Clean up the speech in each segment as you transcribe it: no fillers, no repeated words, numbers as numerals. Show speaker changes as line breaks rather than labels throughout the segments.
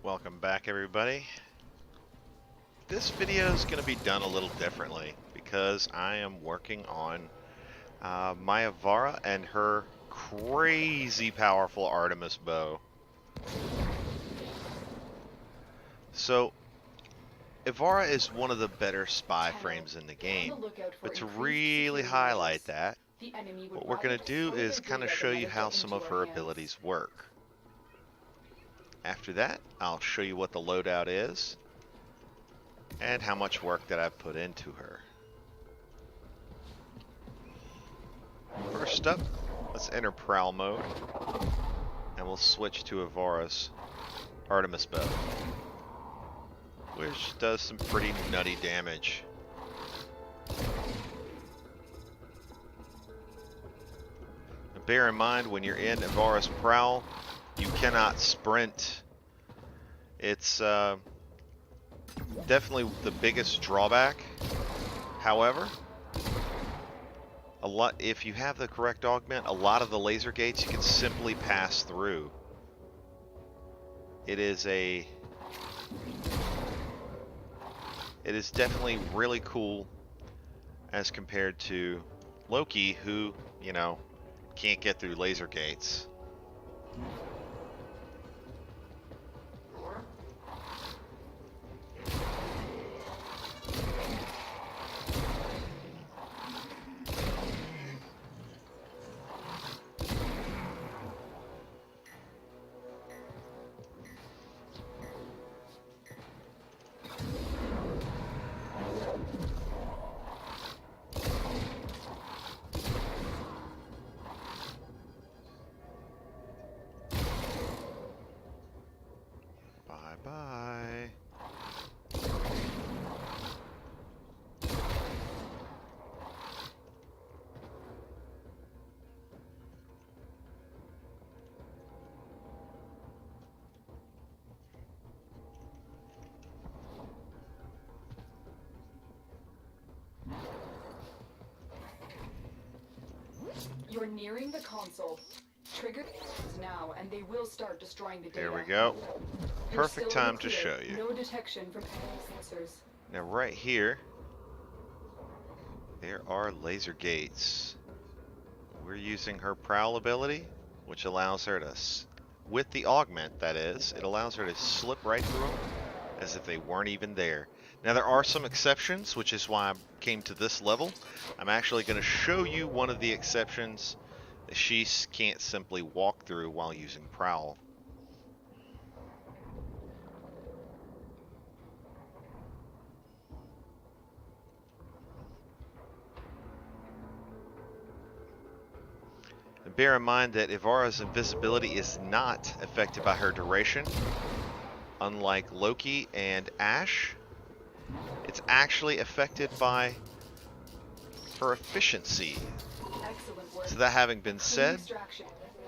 Welcome back, everybody. This video is going to be done a little differently because I am working on my Ivara and her crazy powerful Artemis bow. So, Ivara is one of the better spy frames in the game, but to really highlight that, what we're going to do is kind of show you how some of her abilities work. After that, I'll show you what the loadout is and how much work that I've put into her. First up, let's enter Prowl mode, and we'll switch to Ivara's Artemis bow, which does some pretty nutty damage. Now bear in mind, when you're in Ivara's Prowl, you cannot sprint. It's definitely the biggest drawback. However, if you have the correct augment, a lot of the laser gates you can simply pass through. It is definitely really cool as compared to Loki, who, you know, can't get through laser gates. Bye-bye.
You're nearing the console. Trigger now, and they will start destroying the data.
There we go.
You're
Perfect
still in
time
the
to
clear.
show you.
No detection from enemy sensors.
Now right here, there are laser gates. We're using her Prowl ability, which allows her to, with the augment that is, it allows her to slip right through them as if they weren't even there. Now there are some exceptions, which is why I came to this level. I'm actually going to show you one of the exceptions that she can't simply walk through while using Prowl. And bear in mind that Ivara's invisibility is not affected by her duration. Unlike Loki and Ash, it's actually affected by her efficiency.
Excellent work.
So that having been said,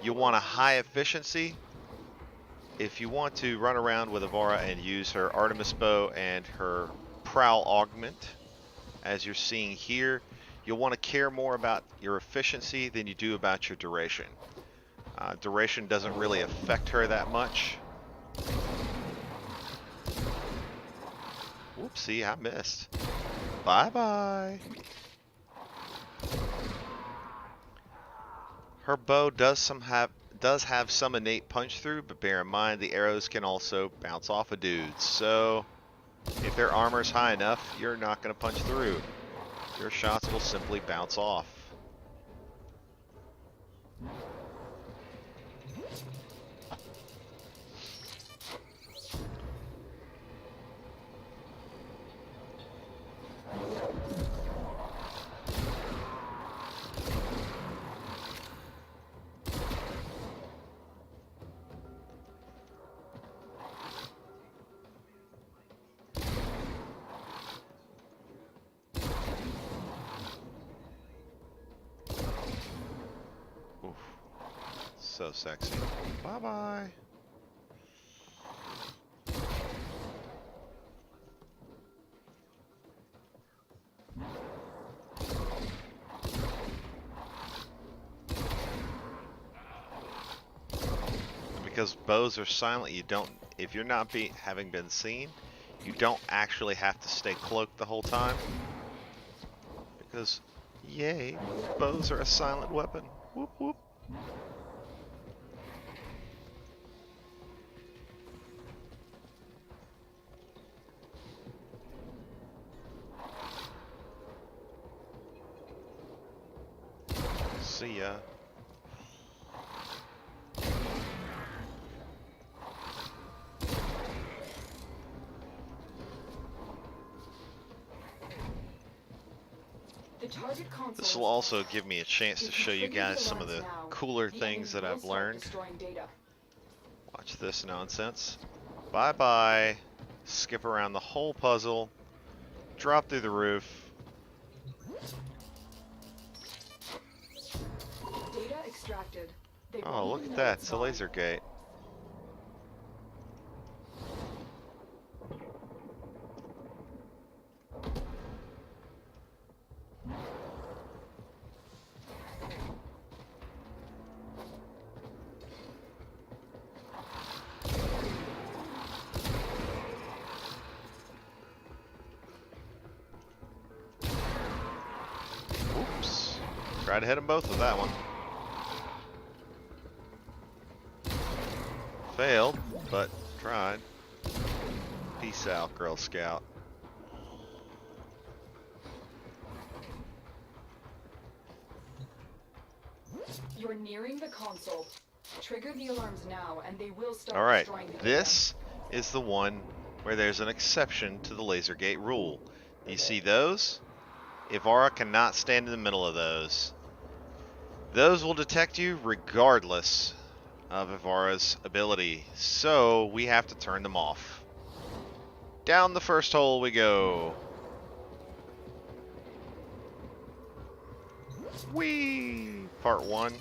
you want a high efficiency. If you want to run around with Ivara and use her Artemis bow and her Prowl augment, as you're seeing here, you'll want to care more about your efficiency than you do about your duration. Duration doesn't really affect her that much. Whoopsie, I missed. Bye-bye. Her bow does have some innate punch through, but bear in mind the arrows can also bounce off of dudes. So if their armor's high enough, you're not going to punch through. Your shots will simply bounce off. Oof. So sexy. Bye-bye. because bows are silent, you don't if you're not having been seen, you don't actually have to stay cloaked the whole time. Because, yay, bows are a silent weapon. Whoop whoop. See ya.
The target console
This will also give me a chance to show you guys some of the cooler things that I've learned. Watch this nonsense. Bye bye. Skip around the whole puzzle. Drop through the roof.
Data extracted.
Oh, look at that. It's a laser gate. Oops. Tried to hit them both with that one. Failed, but tried. Peace out, Girl Scout.
You're nearing the console. Trigger the alarms now, and they will start
Alright,
destroying the
this is the one where there's an exception to the laser gate rule. You see those? Ivara cannot stand in the middle of those. Those will detect you regardless of Ivara's ability, so we have to turn them off. Down the first hole we go. Whee! Part 1.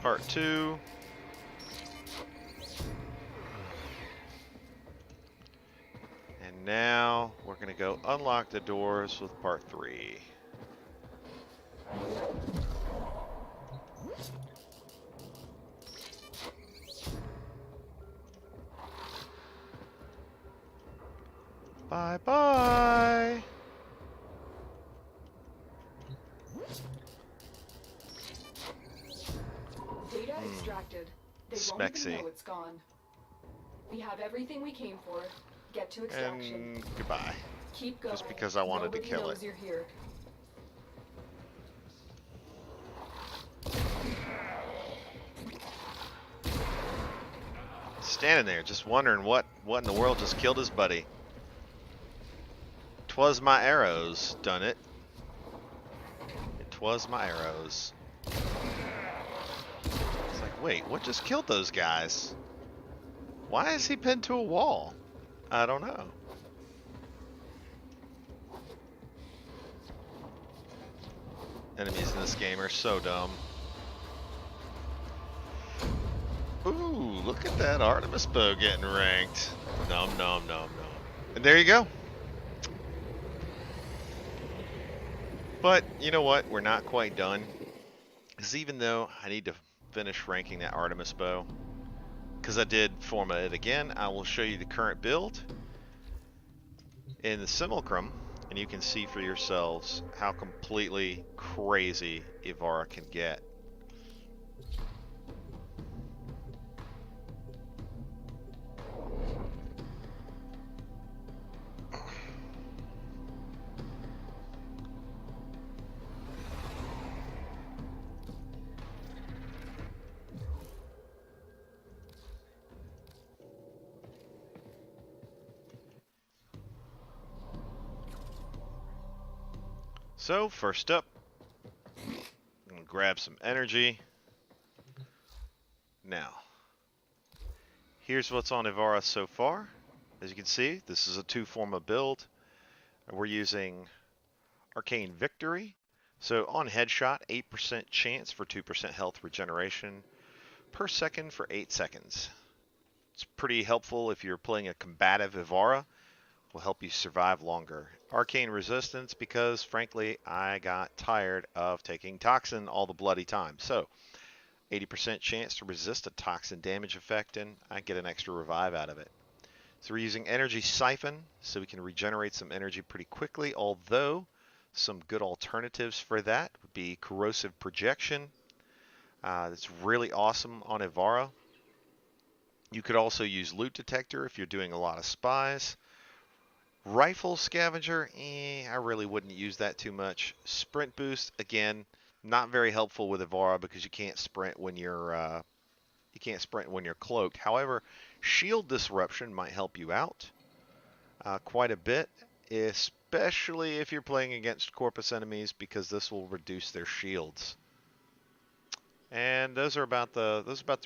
Part 2. And now we're going to go unlock the doors with part 3. Bye bye.
Data extracted. They won't even know it's gone. We have everything we came for. Get to extraction.
And goodbye.
Keep going.
Just because I wanted to kill it.
You're here.
Standing there, just wondering what in the world just killed his buddy. 'Twas my arrows done it. 'Twas my arrows. It's like, wait, what just killed those guys? Why is he pinned to a wall? I don't know. Enemies in this game are so dumb. Ooh, look at that Artemis bow getting ranked. Nom nom nom nom. And there you go. But you know what? We're not quite done. Because even though I need to finish ranking that Artemis bow, because I did format it again, I will show you the current build in the Simulacrum, and you can see for yourselves how completely crazy Ivara can get. So, first up, I'm going to grab some energy. Now, here's what's on Ivara so far. As you can see, this is a 2-forma build. We're using Arcane Victory, So on headshot, 8% chance for 2% health regeneration per second for 8 seconds. It's pretty helpful if you're playing a combative Ivara. Will help you survive longer. Arcane resistance because, frankly, I got tired of taking toxin all the bloody time. So 80% chance to resist a toxin damage effect, and I get an extra revive out of it. So we're using energy siphon, so we can regenerate some energy pretty quickly, although some good alternatives for that would be corrosive projection. That's really awesome on Ivara. You could also use loot detector if you're doing a lot of spies. Rifle scavenger, I really wouldn't use that too much. Sprint boost, again, not very helpful with Ivara because you can't sprint when you're cloaked. However, shield disruption might help you out quite a bit, especially if you're playing against Corpus enemies because this will reduce their shields. And those are about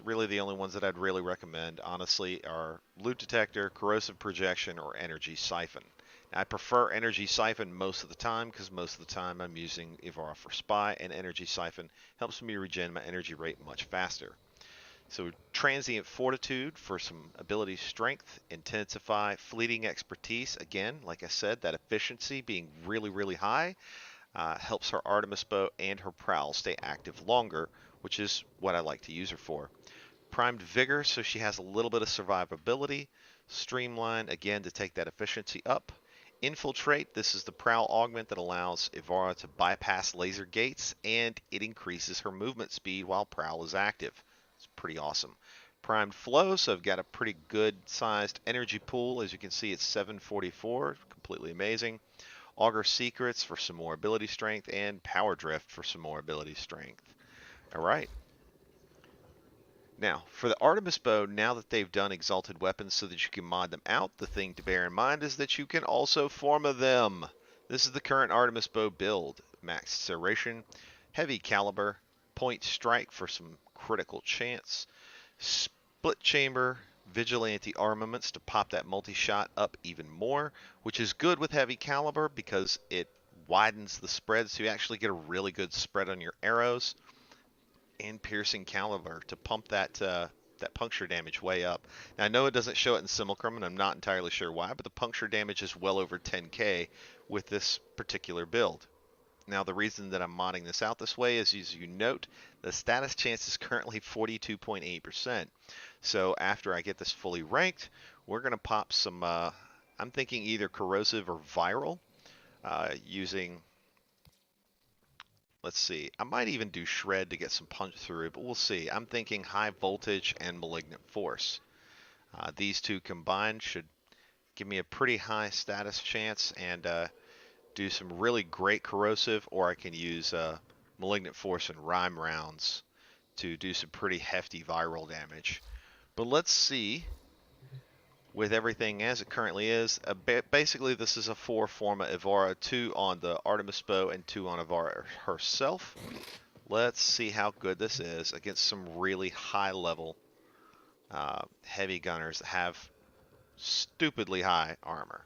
really the only ones that I'd really recommend, honestly, are loot detector, corrosive projection, or energy siphon. Now, I prefer energy siphon most of the time because most of the time I'm using Ivara for spy, and energy siphon helps me regen my energy rate much faster. So transient fortitude for some ability strength, intensify, fleeting expertise. Again, like I said, that efficiency being really, really high helps her Artemis bow and her prowl stay active longer, which is what I like to use her for. Primed vigor, so she has a little bit of survivability. Streamline, again, to take that efficiency up. Infiltrate, this is the prowl augment that allows Ivara to bypass laser gates, and it increases her movement speed while prowl is active. It's pretty awesome. Primed flow, so I've got a pretty good sized energy pool. As you can see, it's 744, completely amazing. Augur Secrets for some more ability strength, and Power Drift for some more ability strength. All right. Now, for the Artemis bow, now that they've done exalted weapons so that you can mod them out, the thing to bear in mind is that you can also forma them. This is the current Artemis bow build. Max serration, heavy caliber, point strike for some critical chance, split chamber, vigilante armaments to pop that multi-shot up even more, which is good with heavy caliber because it widens the spread, so you actually get a really good spread on your arrows, and piercing caliber to pump that puncture damage way up. Now, I know it doesn't show it in Simulacrum, and I'm not entirely sure why, but the puncture damage is well over 10k with this particular build. Now, the reason that I'm modding this out this way is, as you note, the status chance is currently 42.8%. So after I get this fully ranked, we're going to pop some, I'm thinking either corrosive or viral, using, let's see, I might even do shred to get some punch through, but we'll see. I'm thinking high voltage and malignant force. These two combined should give me a pretty high status chance and do some really great corrosive, or I can use malignant force and rhyme rounds to do some pretty hefty viral damage. But let's see, with everything as it currently is, basically this is a 4 forma Ivara, 2 on the Artemis bow and 2 on Ivara herself. Let's see how good this is against some really high level heavy gunners that have stupidly high armor.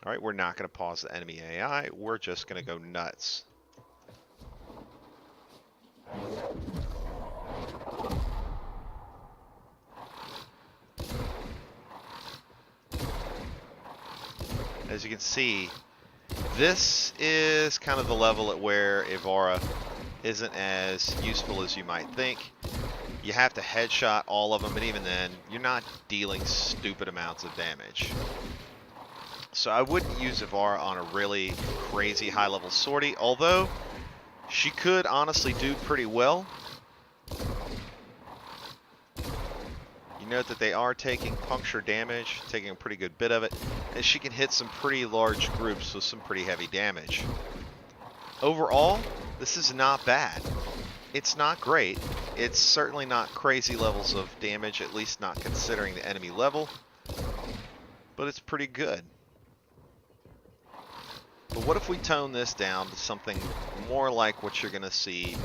Alright, we're not going to pause the enemy AI, we're just going to go nuts. As you can see, this is kind of the level at where Ivara isn't as useful as you might think. You have to headshot all of them, and even then, you're not dealing stupid amounts of damage. So I wouldn't use Ivara on a really crazy high-level sortie, although she could honestly do pretty well. You note that they are taking puncture damage, taking a pretty good bit of it, and she can hit some pretty large groups with some pretty heavy damage. Overall, this is not bad. It's not great. It's certainly not crazy levels of damage, at least not considering the enemy level, but it's pretty good. But what if we tone this down to something more like what you're going to see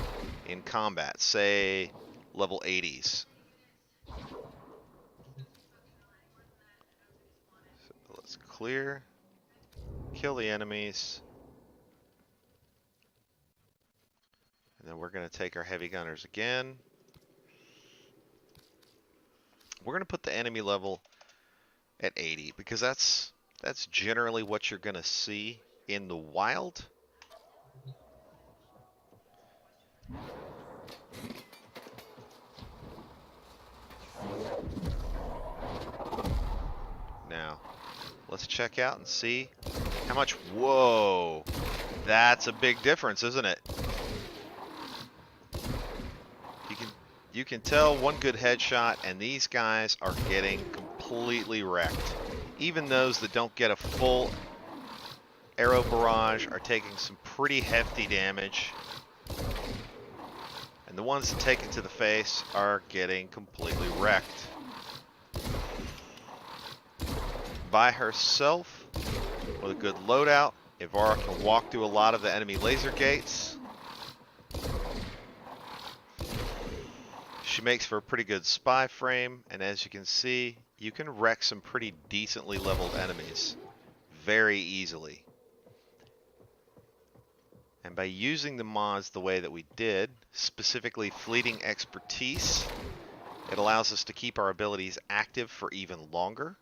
in combat, say level 80s? So let's clear, kill the enemies. And then we're going to take our heavy gunners again. We're going to put the enemy level at 80 because that's generally what you're going to see in the wild. Now, let's check out and see how much. Whoa, that's a big difference, isn't it? You can tell one good headshot, and these guys are getting completely wrecked. Even those that don't get a full arrow barrage are taking some pretty hefty damage. And the ones that take it to the face are getting completely wrecked. By herself, with a good loadout, Ivara can walk through a lot of the enemy laser gates. She makes for a pretty good spy frame, and as you can see, you can wreck some pretty decently leveled enemies very easily. And by using the mods the way that we did, specifically fleeting expertise, it allows us to keep our abilities active for even longer.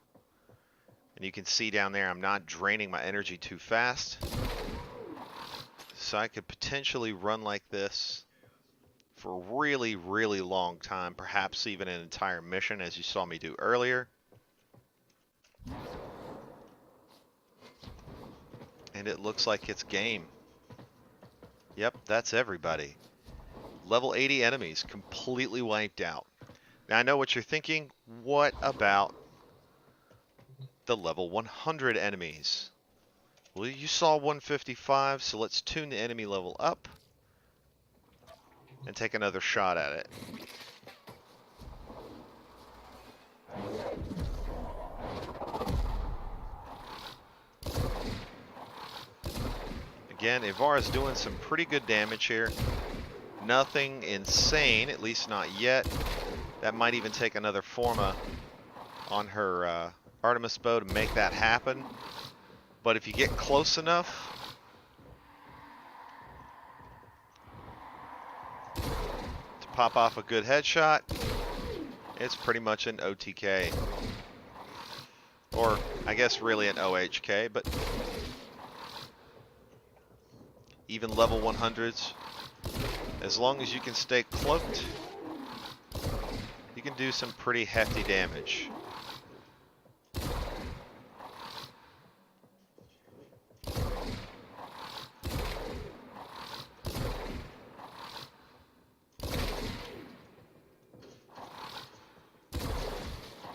And you can see down there, I'm not draining my energy too fast. So I could potentially run like this for a really, really long time, perhaps even an entire mission, as you saw me do earlier. And it looks like it's game. Yep, that's everybody. Level 80 enemies completely wiped out. Now I know what you're thinking. What about the level 100 enemies? Well, you saw 155, so let's tune the enemy level up and take another shot at it. Again, Ivara's doing some pretty good damage here. Nothing insane, at least not yet. That might even take another Forma on her Artemis bow to make that happen. But if you get close enough, to pop off a good headshot, it's pretty much an OTK. Or, I guess really an OHK, but even level 100s, as long as you can stay cloaked, you can do some pretty hefty damage.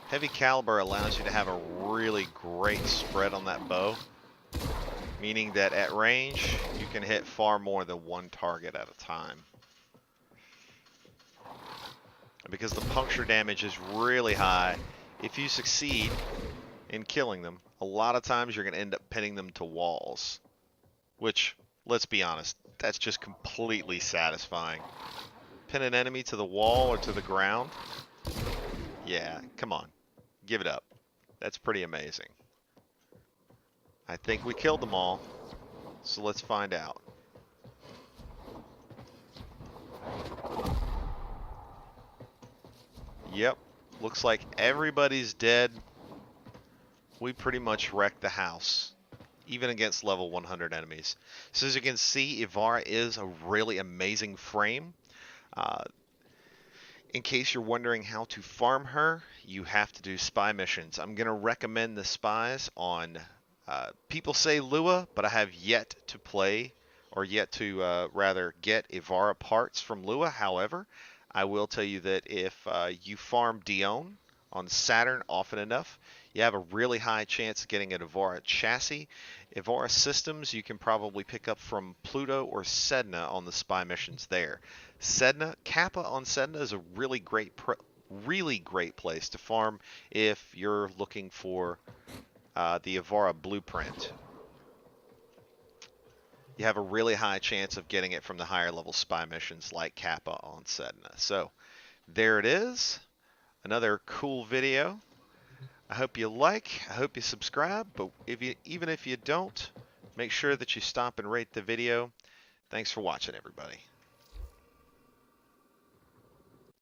Heavy caliber allows you to have a really great spread on that bow, meaning that at range, you can hit far more than one target at a time. Because the puncture damage is really high, if you succeed in killing them, a lot of times you're going to end up pinning them to walls. Which, let's be honest, that's just completely satisfying. Pin an enemy to the wall or to the ground? Yeah, come on. Give it up. That's pretty amazing. I think we killed them all, so let's find out. Yep, looks like everybody's dead. We pretty much wrecked the house, even against level 100 enemies. So as you can see, Ivara is a really amazing frame. In case you're wondering how to farm her, you have to do spy missions. I'm going to recommend the spies on, people say Lua, but I have yet to play, or yet to rather get Ivara parts from Lua. However, I will tell you that if you farm Dione on Saturn often enough, you have a really high chance of getting an Ivara chassis. Ivara systems you can probably pick up from Pluto or Sedna on the spy missions there. Sedna, Kappa on Sedna is a really great place to farm if you're looking for the Ivara blueprint. You have a really high chance of getting it from the higher level spy missions like Kappa on Sedna. So there it is. Another cool video. I hope you like, I hope you subscribe, but even if you don't, make sure that you stop and rate the video. Thanks for watching, everybody.